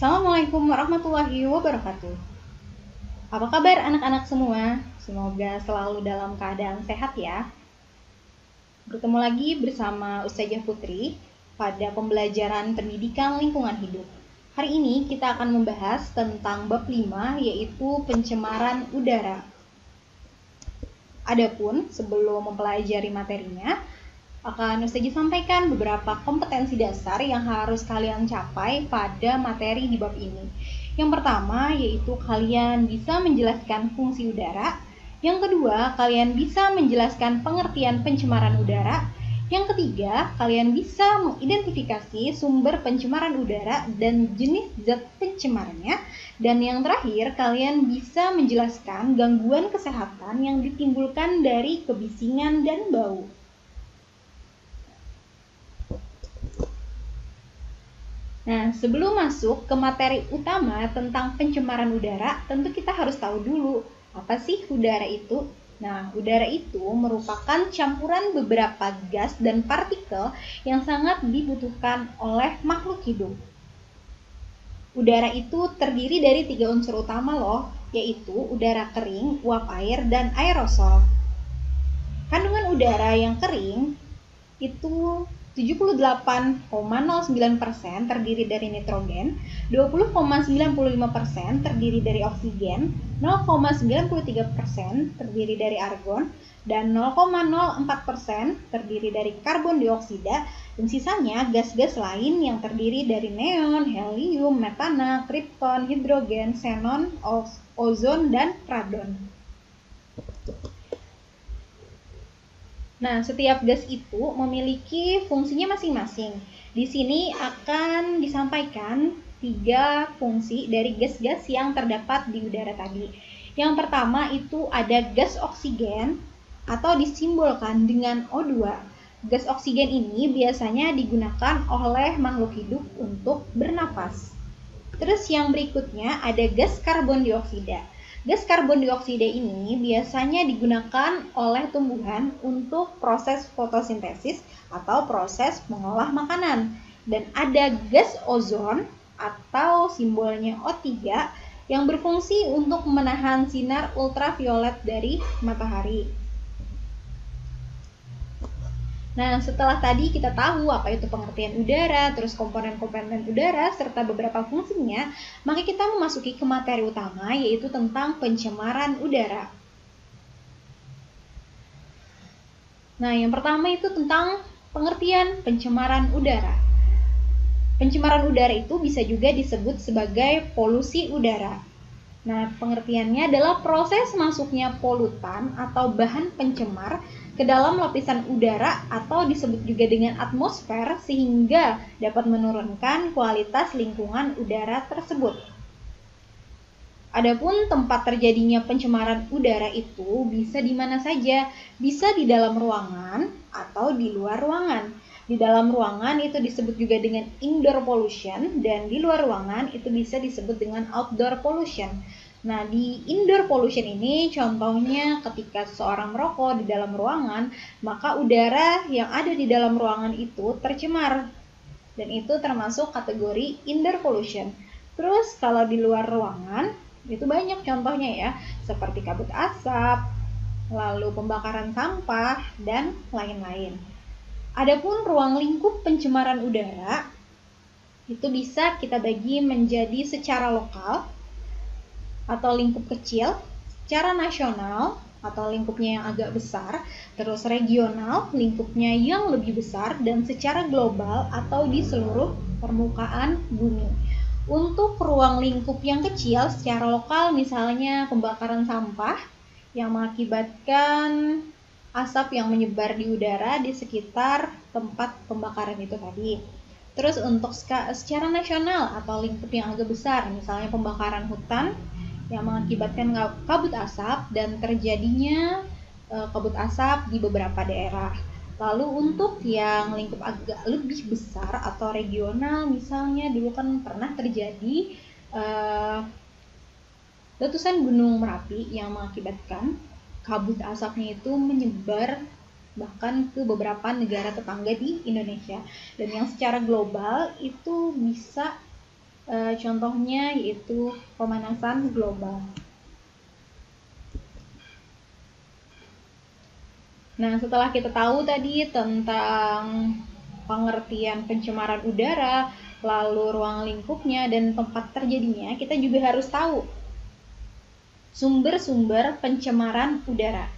Assalamualaikum warahmatullahi wabarakatuh. Apa kabar anak-anak semua? Semoga selalu dalam keadaan sehat ya. Bertemu lagi bersama Ustazah Putri pada pembelajaran pendidikan lingkungan hidup. Hari ini kita akan membahas tentang bab 5 yaitu pencemaran udara. Adapun sebelum mempelajari materinya, akan Ustazah sampaikan beberapa kompetensi dasar yang harus kalian capai pada materi di bab ini. Yang pertama yaitu kalian bisa menjelaskan fungsi udara. Yang kedua, kalian bisa menjelaskan pengertian pencemaran udara. Yang ketiga, kalian bisa mengidentifikasi sumber pencemaran udara dan jenis zat pencemarnya. Dan yang terakhir, kalian bisa menjelaskan gangguan kesehatan yang ditimbulkan dari kebisingan dan bau. Nah, sebelum masuk ke materi utama tentang pencemaran udara, tentu kita harus tahu dulu, apa sih udara itu? Nah, udara itu merupakan campuran beberapa gas dan partikel yang sangat dibutuhkan oleh makhluk hidup. Udara itu terdiri dari 3 unsur utama loh, yaitu udara kering, uap air, dan aerosol. Kandungan udara yang kering itu 78,09% terdiri dari nitrogen, 20,95% terdiri dari oksigen, 0,93% terdiri dari argon, dan 0,04% terdiri dari karbon dioksida, dan sisanya gas-gas lain yang terdiri dari neon, helium, metana, kripton, hidrogen, xenon, ozon, dan radon. Nah, setiap gas itu memiliki fungsinya masing-masing. Di sini akan disampaikan 3 fungsi dari gas-gas yang terdapat di udara tadi. Yang pertama itu ada gas oksigen atau disimbolkan dengan O2. Gas oksigen ini biasanya digunakan oleh makhluk hidup untuk bernafas. Terus yang berikutnya ada gas karbon dioksida. Gas karbon dioksida ini biasanya digunakan oleh tumbuhan untuk proses fotosintesis atau proses mengolah makanan. Dan ada gas ozon atau simbolnya O3 yang berfungsi untuk menahan sinar ultraviolet dari matahari. Nah, setelah tadi kita tahu apa itu pengertian udara, terus komponen-komponen udara, serta beberapa fungsinya, maka kita memasuki ke materi utama, yaitu tentang pencemaran udara. Nah, yang pertama itu tentang pengertian pencemaran udara. Pencemaran udara itu bisa juga disebut sebagai polusi udara. Nah, pengertiannya adalah proses masuknya polutan atau bahan pencemar ke dalam lapisan udara atau disebut juga dengan atmosfer sehingga dapat menurunkan kualitas lingkungan udara tersebut. Adapun tempat terjadinya pencemaran udara itu bisa di mana saja, bisa di dalam ruangan atau di luar ruangan. Di dalam ruangan itu disebut juga dengan indoor pollution dan di luar ruangan itu bisa disebut dengan outdoor pollution. Nah, di indoor pollution ini contohnya ketika seseorang merokok di dalam ruangan, maka udara yang ada di dalam ruangan itu tercemar. Dan itu termasuk kategori indoor pollution. Terus kalau di luar ruangan, itu banyak contohnya ya, seperti kabut asap, lalu pembakaran sampah, dan lain-lain. Adapun ruang lingkup pencemaran udara, itu bisa kita bagi menjadi secara lokal, atau lingkup kecil, secara nasional atau lingkupnya yang agak besar, terus regional lingkupnya yang lebih besar, dan secara global atau di seluruh permukaan bumi. Untuk ruang lingkup yang kecil secara lokal misalnya pembakaran sampah yang mengakibatkan asap yang menyebar di udara di sekitar tempat pembakaran itu tadi. Terus untuk secara nasional atau lingkup yang agak besar misalnya pembakaran hutan yang mengakibatkan kabut asap dan terjadinya kabut asap di beberapa daerah. Lalu untuk yang lingkup agak lebih besar atau regional, misalnya dulu kan pernah terjadi letusan Gunung Merapi yang mengakibatkan kabut asapnya itu menyebar bahkan ke beberapa negara tetangga di Indonesia. Dan yang secara global itu bisa Contohnya yaitu pemanasan global. Nah, setelah kita tahu tadi tentang pengertian pencemaran udara, lalu ruang lingkupnya dan tempat terjadinya, kita juga harus tahu sumber-sumber pencemaran udara.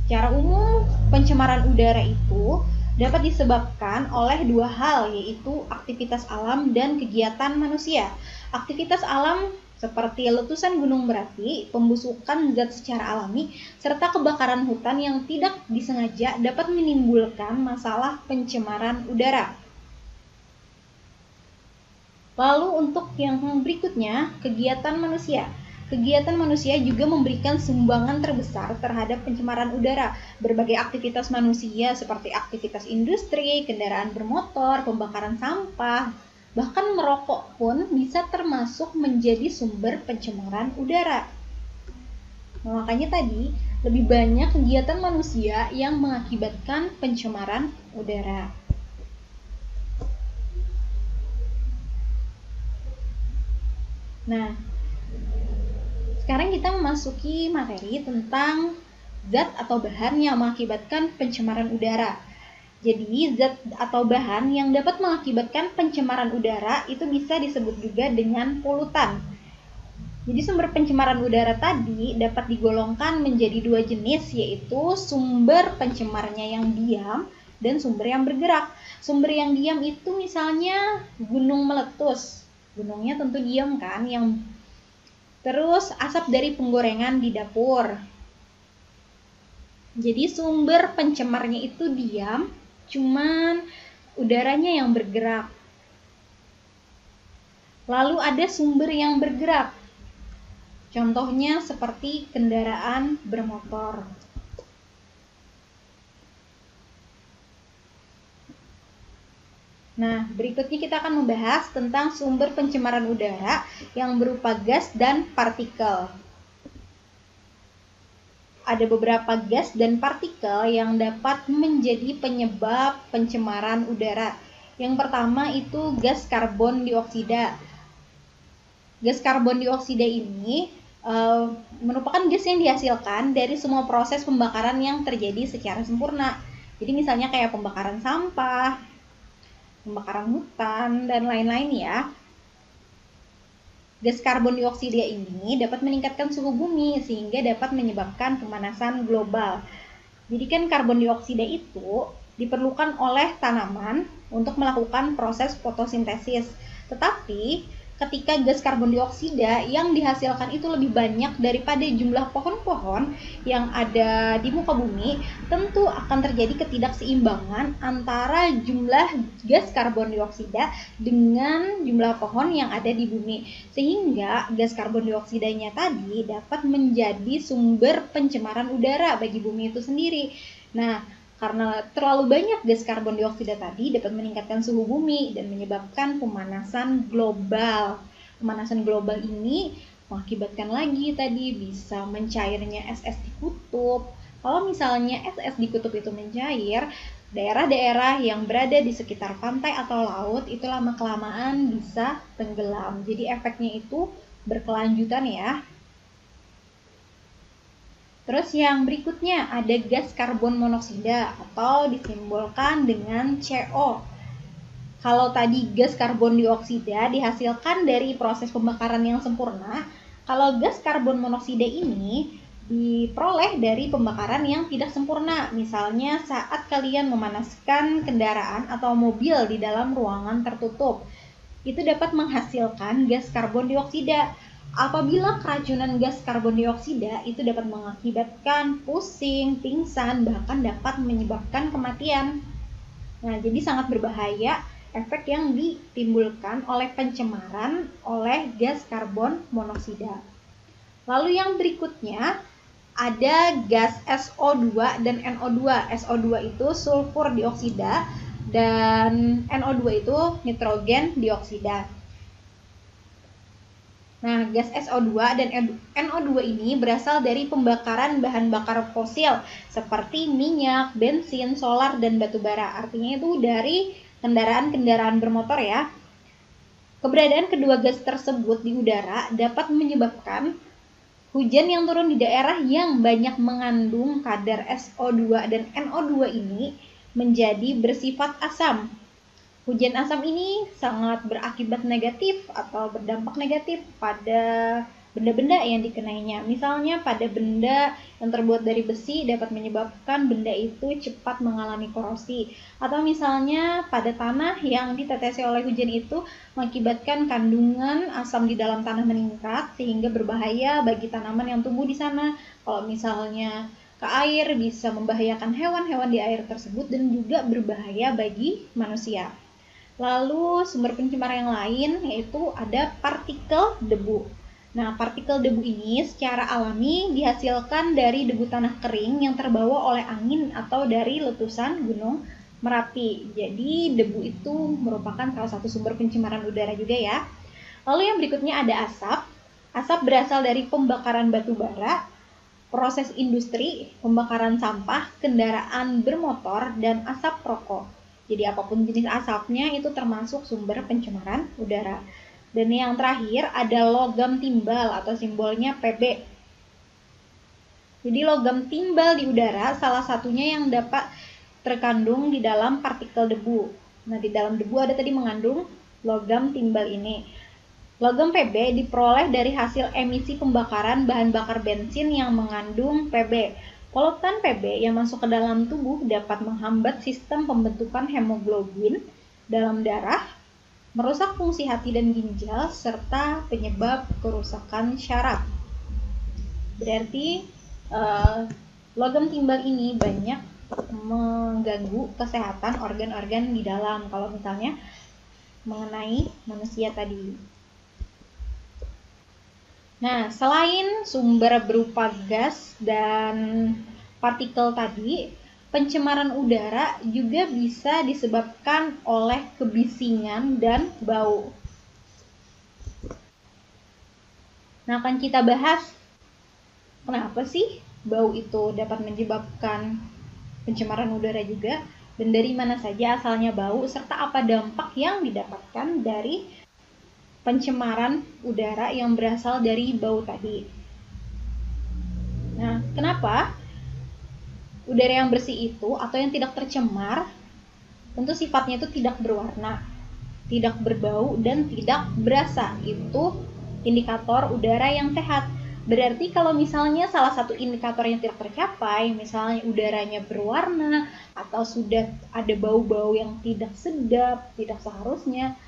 Secara umum, pencemaran udara itu dapat disebabkan oleh dua hal, yaitu aktivitas alam dan kegiatan manusia. Aktivitas alam seperti letusan gunung berapi, pembusukan zat secara alami, serta kebakaran hutan yang tidak disengaja dapat menimbulkan masalah pencemaran udara. Lalu untuk yang berikutnya, kegiatan manusia. Kegiatan manusia juga memberikan sumbangan terbesar terhadap pencemaran udara. Berbagai aktivitas manusia seperti aktivitas industri, kendaraan bermotor, pembakaran sampah, bahkan merokok pun bisa termasuk menjadi sumber pencemaran udara. Nah, makanya tadi lebih banyak kegiatan manusia yang mengakibatkan pencemaran udara. Nah, sekarang kita memasuki materi tentang zat atau bahan yang mengakibatkan pencemaran udara. Jadi, zat atau bahan yang dapat mengakibatkan pencemaran udara itu bisa disebut juga dengan polutan. Jadi, sumber pencemaran udara tadi dapat digolongkan menjadi dua jenis, yaitu sumber pencemarnya yang diam dan sumber yang bergerak. Sumber yang diam itu misalnya gunung meletus. Gunungnya tentu diam kan, terus asap dari penggorengan di dapur. Jadi sumber pencemarnya itu diam, cuman udaranya yang bergerak. Lalu ada sumber yang bergerak. Contohnya seperti kendaraan bermotor. Nah, berikutnya kita akan membahas tentang sumber pencemaran udara yang berupa gas dan partikel. Ada beberapa gas dan partikel yang dapat menjadi penyebab pencemaran udara. Yang pertama itu gas karbon dioksida. Gas karbon dioksida ini merupakan gas yang dihasilkan dari semua proses pembakaran yang terjadi secara sempurna. Jadi misalnya kayak pembakaran sampah, pembakaran hutan, dan lain-lain ya. Gas karbon dioksida ini dapat meningkatkan suhu bumi sehingga dapat menyebabkan pemanasan global. Jadi kan karbon dioksida itu diperlukan oleh tanaman untuk melakukan proses fotosintesis. Tetapi ketika gas karbon dioksida yang dihasilkan itu lebih banyak daripada jumlah pohon-pohon yang ada di muka bumi, tentu akan terjadi ketidakseimbangan antara jumlah gas karbon dioksida dengan jumlah pohon yang ada di bumi. Sehingga gas karbon dioksidanya tadi dapat menjadi sumber pencemaran udara bagi bumi itu sendiri. Nah, karena terlalu banyak gas karbon dioksida tadi dapat meningkatkan suhu bumi dan menyebabkan pemanasan global. Pemanasan global ini mengakibatkan lagi tadi bisa mencairnya es-es di kutub. Kalau misalnya es-es di kutub itu mencair, daerah-daerah yang berada di sekitar pantai atau laut itu lama-kelamaan bisa tenggelam. Jadi efeknya itu berkelanjutan ya. Terus yang berikutnya ada gas karbon monoksida atau disimbolkan dengan CO. Kalau tadi gas karbon dioksida dihasilkan dari proses pembakaran yang sempurna, kalau gas karbon monoksida ini diperoleh dari pembakaran yang tidak sempurna. Misalnya saat kalian memanaskan kendaraan atau mobil di dalam ruangan tertutup, itu dapat menghasilkan gas karbon dioksida. Apabila keracunan gas karbon dioksida itu dapat mengakibatkan pusing, pingsan, bahkan dapat menyebabkan kematian. Nah, jadi sangat berbahaya efek yang ditimbulkan oleh pencemaran oleh gas karbon monoksida. Lalu yang berikutnya ada gas SO2 dan NO2. SO2 itu sulfur dioksida dan NO2 itu nitrogen dioksida. Nah, gas SO2 dan NO2 ini berasal dari pembakaran bahan bakar fosil seperti minyak, bensin, solar, dan batu bara. Artinya itu dari kendaraan-kendaraan bermotor ya. Keberadaan kedua gas tersebut di udara dapat menyebabkan hujan yang turun di daerah yang banyak mengandung kadar SO2 dan NO2 ini menjadi bersifat asam. Hujan asam ini sangat berakibat negatif atau berdampak negatif pada benda-benda yang dikenainya. Misalnya pada benda yang terbuat dari besi dapat menyebabkan benda itu cepat mengalami korosi. Atau misalnya pada tanah yang ditetesi oleh hujan itu mengakibatkan kandungan asam di dalam tanah meningkat sehingga berbahaya bagi tanaman yang tumbuh di sana. Kalau misalnya ke air bisa membahayakan hewan-hewan di air tersebut dan juga berbahaya bagi manusia. Lalu sumber pencemar yang lain yaitu ada partikel debu. Nah, partikel debu ini secara alami dihasilkan dari debu tanah kering yang terbawa oleh angin atau dari letusan gunung Merapi. Jadi debu itu merupakan salah satu sumber pencemaran udara juga ya. Lalu yang berikutnya ada asap. Asap berasal dari pembakaran batu bara, proses industri, pembakaran sampah, kendaraan bermotor, dan asap rokok. Jadi apapun jenis asapnya itu termasuk sumber pencemaran udara. Dan yang terakhir ada logam timbal atau simbolnya Pb. Jadi logam timbal di udara salah satunya yang dapat terkandung di dalam partikel debu. Nah, di dalam debu ada tadi mengandung logam timbal ini. Logam Pb diperoleh dari hasil emisi pembakaran bahan bakar bensin yang mengandung Pb. Polutan Pb yang masuk ke dalam tubuh dapat menghambat sistem pembentukan hemoglobin dalam darah, merusak fungsi hati dan ginjal, serta penyebab kerusakan syaraf. Berarti logam timbal ini banyak mengganggu kesehatan organ-organ di dalam kalau misalnya mengenai manusia tadi. Nah, selain sumber berupa gas dan partikel tadi, pencemaran udara juga bisa disebabkan oleh kebisingan dan bau. Nah, akan kita bahas kenapa sih bau itu dapat menyebabkan pencemaran udara juga, dan dari mana saja asalnya bau, serta apa dampak yang didapatkan dari pencemaran udara yang berasal dari bau tadi. Nah, kenapa? Udara yang bersih itu atau yang tidak tercemar tentu sifatnya itu tidak berwarna, tidak berbau, dan tidak berasa. Itu indikator udara yang sehat. Berarti kalau misalnya salah satu indikator yang tidak tercapai, misalnya udaranya berwarna atau sudah ada bau-bau yang tidak sedap, tidak seharusnya,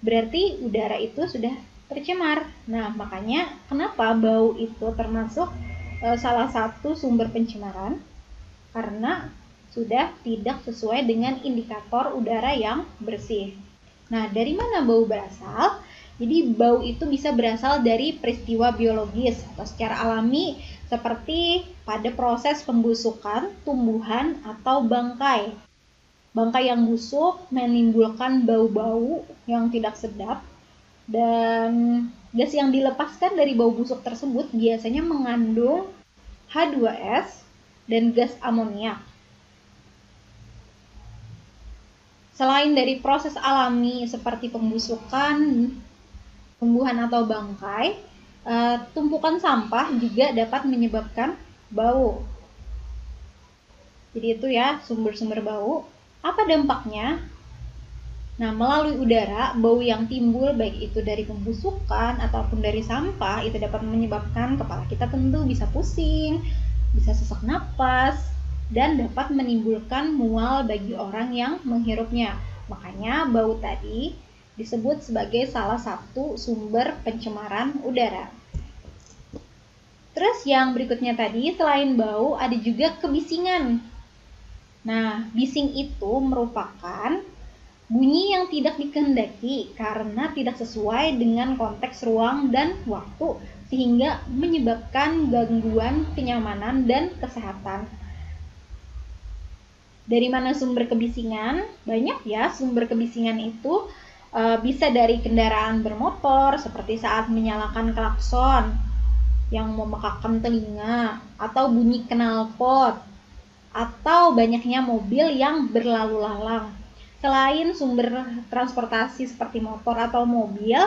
berarti udara itu sudah tercemar. Nah, makanya kenapa bau itu termasuk salah satu sumber pencemaran? Karena sudah tidak sesuai dengan indikator udara yang bersih. Nah, dari mana bau berasal? Jadi bau itu bisa berasal dari peristiwa biologis atau secara alami seperti pada proses pembusukan, tumbuhan, atau bangkai. Bangkai yang busuk menimbulkan bau-bau yang tidak sedap, dan gas yang dilepaskan dari bau busuk tersebut biasanya mengandung H2S dan gas amoniak. Selain dari proses alami seperti pembusukan, tumbuhan atau bangkai, tumpukan sampah juga dapat menyebabkan bau. Jadi itu ya sumber-sumber bau. Apa dampaknya? Nah, melalui udara, bau yang timbul baik itu dari pembusukan ataupun dari sampah itu dapat menyebabkan kepala kita tentu bisa pusing, bisa sesak napas, dan dapat menimbulkan mual bagi orang yang menghirupnya. Makanya bau tadi disebut sebagai salah satu sumber pencemaran udara. Terus yang berikutnya tadi, selain bau ada juga kebisingan. Nah, bising itu merupakan bunyi yang tidak dikehendaki karena tidak sesuai dengan konteks ruang dan waktu, sehingga menyebabkan gangguan kenyamanan dan kesehatan. Dari mana sumber kebisingan? Banyak ya sumber kebisingan itu. Bisa dari kendaraan bermotor seperti saat menyalakan klakson yang memekakkan telinga, atau bunyi knalpot, atau banyaknya mobil yang berlalu lalang. Selain sumber transportasi seperti motor atau mobil,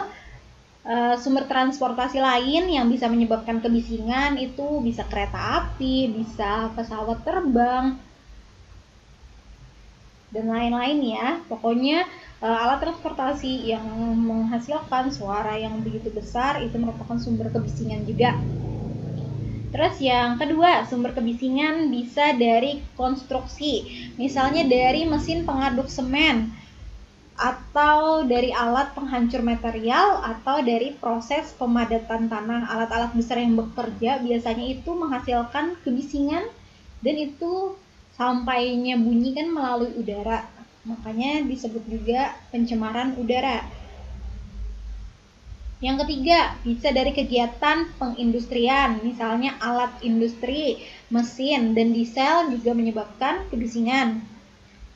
sumber transportasi lain yang bisa menyebabkan kebisingan itu bisa kereta api, bisa pesawat terbang, dan lain-lain ya. Pokoknya alat transportasi yang menghasilkan suara yang begitu besar itu merupakan sumber kebisingan juga. Terus yang kedua, sumber kebisingan bisa dari konstruksi, misalnya dari mesin pengaduk semen, atau dari alat penghancur material, atau dari proses pemadatan tanah. Alat-alat besar yang bekerja biasanya itu menghasilkan kebisingan, dan itu sampainya bunyi kan melalui udara, makanya disebut juga pencemaran udara. Yang ketiga, bisa dari kegiatan pengindustrian, misalnya alat industri, mesin, dan diesel juga menyebabkan kebisingan.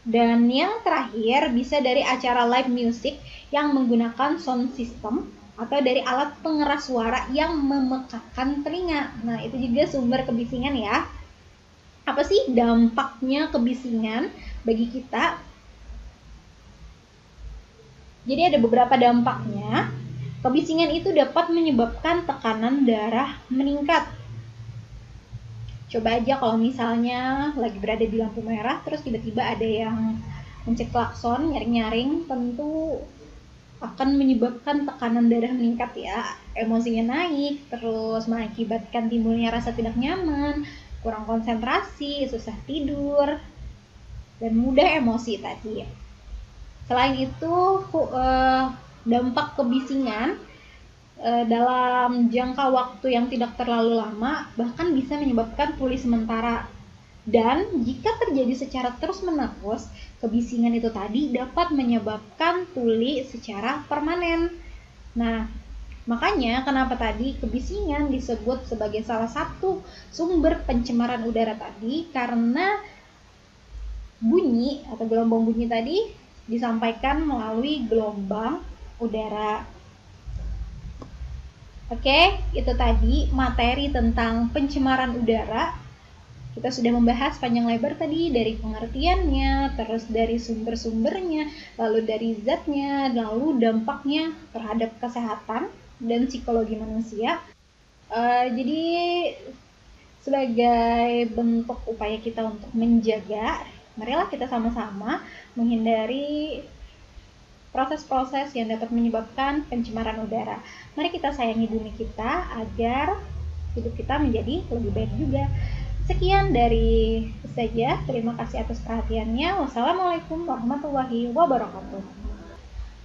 Dan yang terakhir, bisa dari acara live music yang menggunakan sound system atau dari alat pengeras suara yang memekakkan telinga. Nah, itu juga sumber kebisingan ya. Apa sih dampaknya kebisingan bagi kita? Jadi ada beberapa dampaknya. Kebisingan itu dapat menyebabkan tekanan darah meningkat. Coba aja kalau misalnya lagi berada di lampu merah, terus tiba-tiba ada yang mencet klakson, nyaring-nyaring, tentu akan menyebabkan tekanan darah meningkat ya. Emosinya naik, terus mengakibatkan timbulnya rasa tidak nyaman, kurang konsentrasi, susah tidur, dan mudah emosi tadi. Selain itu, dampak kebisingan dalam jangka waktu yang tidak terlalu lama bahkan bisa menyebabkan tuli sementara. Dan jika terjadi secara terus-menerus, kebisingan itu tadi dapat menyebabkan tuli secara permanen. Nah, makanya kenapa tadi kebisingan disebut sebagai salah satu sumber pencemaran udara tadi, karena bunyi atau gelombang bunyi tadi disampaikan melalui gelombang udara. Oke, itu tadi materi tentang pencemaran udara. Kita sudah membahas panjang lebar tadi dari pengertiannya, terus dari sumber-sumbernya, lalu dari zatnya, lalu dampaknya terhadap kesehatan dan psikologi manusia. Jadi sebagai bentuk upaya kita untuk menjaga, marilah kita sama-sama menghindari proses-proses yang dapat menyebabkan pencemaran udara. Mari kita sayangi bumi kita agar hidup kita menjadi lebih baik juga. Sekian dari saya. Terima kasih atas perhatiannya. Wassalamualaikum warahmatullahi wabarakatuh.